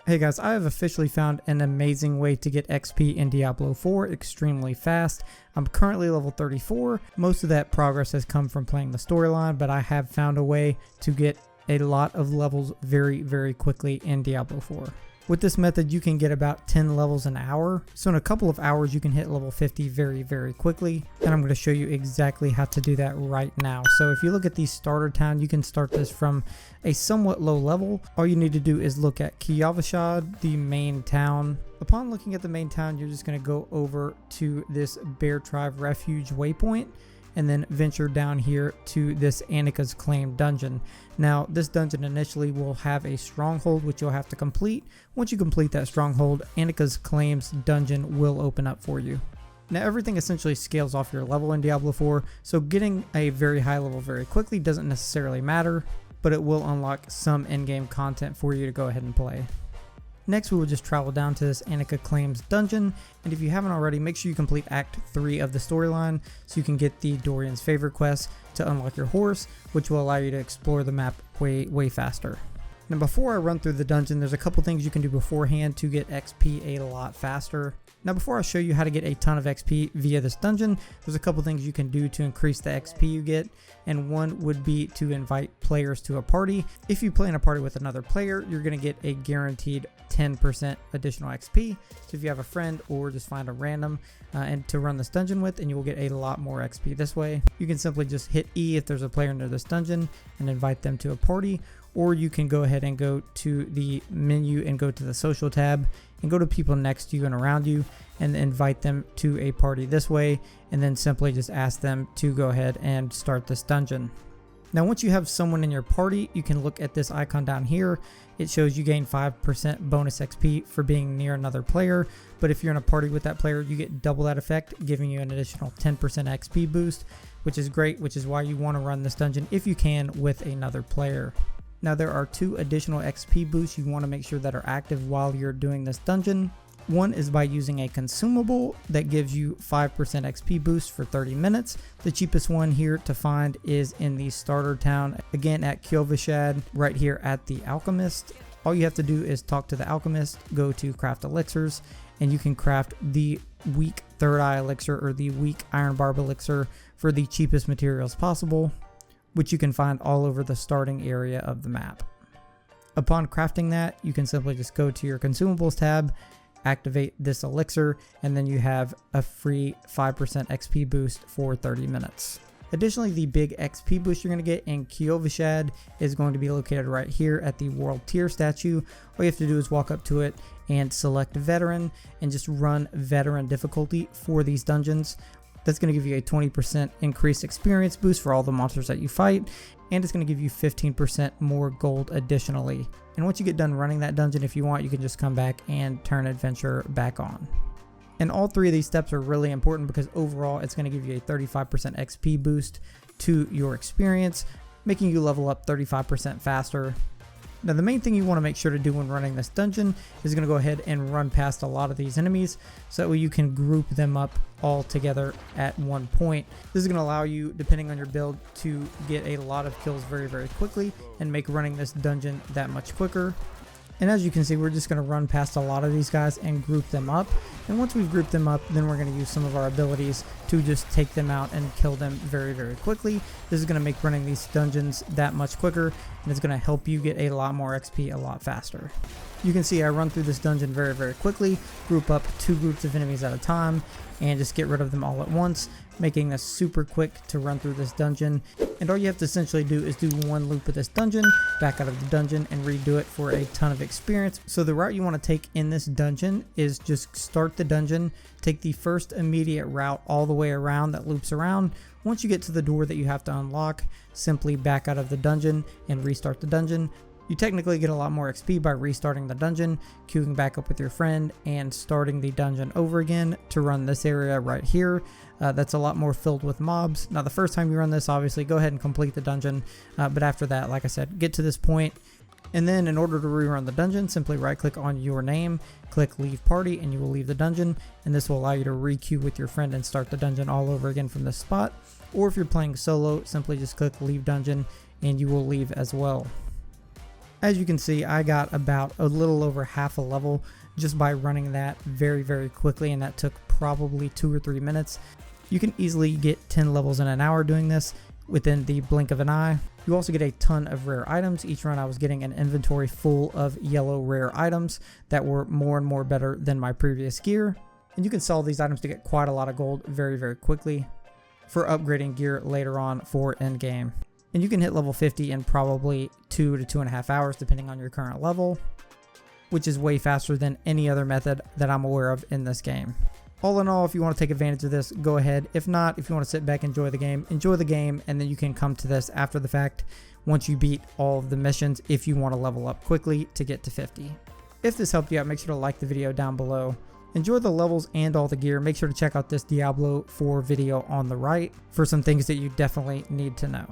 Hey guys, I have officially found an amazing way to get XP in Diablo 4 extremely fast. I'm currently level 34. Most of that progress has come from playing the storyline, but I have found a way to get a lot of levels very quickly in Diablo 4. With this method, you can get about 10 levels an hour. So in a couple of hours, you can hit level 50 very quickly. And I'm going to show you exactly how to do that right now. So if you look at the starter town, you can start this from a somewhat low level. All you need to do is look at Kiavashad, the main town. Upon looking at the main town, you're just going to go over to this Bear Tribe Refuge waypoint and then venture down here to this Annika's Claim dungeon. Now, this dungeon initially will have a stronghold which you'll have to complete. Once you complete that stronghold, Annika's Claims dungeon will open up for you. Now, everything essentially scales off your level in Diablo 4, so getting a very high level very quickly doesn't necessarily matter, but it will unlock some in-game content for you to go ahead and play. Next, we will just travel down to this Annika Claims dungeon, and if you haven't already, make sure you complete Act 3 of the storyline so you can get the Dorian's Favor quest to unlock your horse, which will allow you to explore the map way faster. Now, before I run through the dungeon, there's a couple things you can do beforehand to get XP a lot faster. Now, before I show you how to get a ton of XP via this dungeon, there's a couple things you can do to increase the XP you get, and one would be to invite players to a party. If you play in a party with another player, you're going to get a guaranteed 10% additional XP. So if you have a friend or just find a random and to run this dungeon with, and you will get a lot more XP this way. You can simply just hit E if there's a player near this dungeon and invite them to a party, or you can go ahead and go to the menu and go to the social tab and go to people next to you and around you and invite them to a party this way, and then simply just ask them to go ahead and start this dungeon. Now, once you have someone in your party, you can look at this icon down here. It shows you gain 5% bonus XP for being near another player, but if you're in a party with that player, you get double that effect, giving you an additional 10% XP boost, which is great, which is why you want to run this dungeon if you can with another player. Now, there are 2 additional XP boosts you want to make sure that are active while you're doing this dungeon. One is by using a consumable that gives you 5% XP boost for 30 minutes. The cheapest one here to find is in the starter town, again at Kiavashad, right here at the Alchemist. All you have to do is talk to the Alchemist, go to craft elixirs, and you can craft the weak Third Eye elixir or the weak Iron Barb elixir for the cheapest materials possible, which you can find all over the starting area of the map. Upon crafting that, you can simply just go to your consumables tab, activate this elixir, and then you have a free 5% XP boost for 30 minutes. Additionally, the big XP boost you're going to get in Kiavashad is going to be located right here at the World Tier statue. All you have to do is walk up to it and select Veteran and just run Veteran difficulty for these dungeons. That's going to give you a 20% increased experience boost for all the monsters that you fight, and it's going to give you 15% more gold additionally. And once you get done running that dungeon, if you want, you can just come back and turn adventure back on. And all 3 of these steps are really important because overall it's going to give you a 35% XP boost to your experience, making you level up 35% faster. Now, the main thing you want to make sure to do when running this dungeon is going to go ahead and run past a lot of these enemies so that way you can group them up all together at one point. This is going to allow you, depending on your build, to get a lot of kills very quickly and make running this dungeon that much quicker. And as you can see, we're just going to run past a lot of these guys and group them up. And once we've grouped them up, then we're going to use some of our abilities to just take them out and kill them very quickly. This is going to make running these dungeons that much quicker, and it's going to help you get a lot more XP a lot faster. You can see I run through this dungeon very quickly, group up 2 groups of enemies at a time, and just get rid of them all at once, making this super quick to run through this dungeon. And all you have to essentially do is do 1 loop of this dungeon, back out of the dungeon, and redo it for a ton of experience. So the route you want to take in this dungeon is just start the dungeon, take the first immediate route all the way around that loops around. Once you get to the door that you have to unlock, simply back out of the dungeon and restart the dungeon. You technically get a lot more XP by restarting the dungeon, queuing back up with your friend, and starting the dungeon over again to run this area right here. That's a lot more filled with mobs. Now, the first time you run this, obviously, go ahead and complete the dungeon. But after that, like I said, get to this point. And then in order to rerun the dungeon, simply right click on your name, click leave party, and you will leave the dungeon. And this will allow you to re-queue with your friend and start the dungeon all over again from this spot. Or if you're playing solo, simply just click leave dungeon and you will leave as well. As you can see, I got about a little over half a level just by running that very quickly, and that took probably 2 or 3 minutes. You can easily get 10 levels in an hour doing this within the blink of an eye. You also get a ton of rare items. Each run I was getting an inventory full of yellow rare items that were more and more better than my previous gear. And you can sell these items to get quite a lot of gold very quickly for upgrading gear later on for end game. And you can hit level 50 in probably 2 to 2.5 hours depending on your current level, which is way faster than any other method that I'm aware of in this game. All in all, if you want to take advantage of this, go ahead. If not, if you want to sit back and enjoy the game, and then you can come to this after the fact once you beat all of the missions if you want to level up quickly to get to 50. If this helped you out, make sure to like the video down below. Enjoy the levels and all the gear. Make sure to check out this Diablo 4 video on the right for some things that you definitely need to know.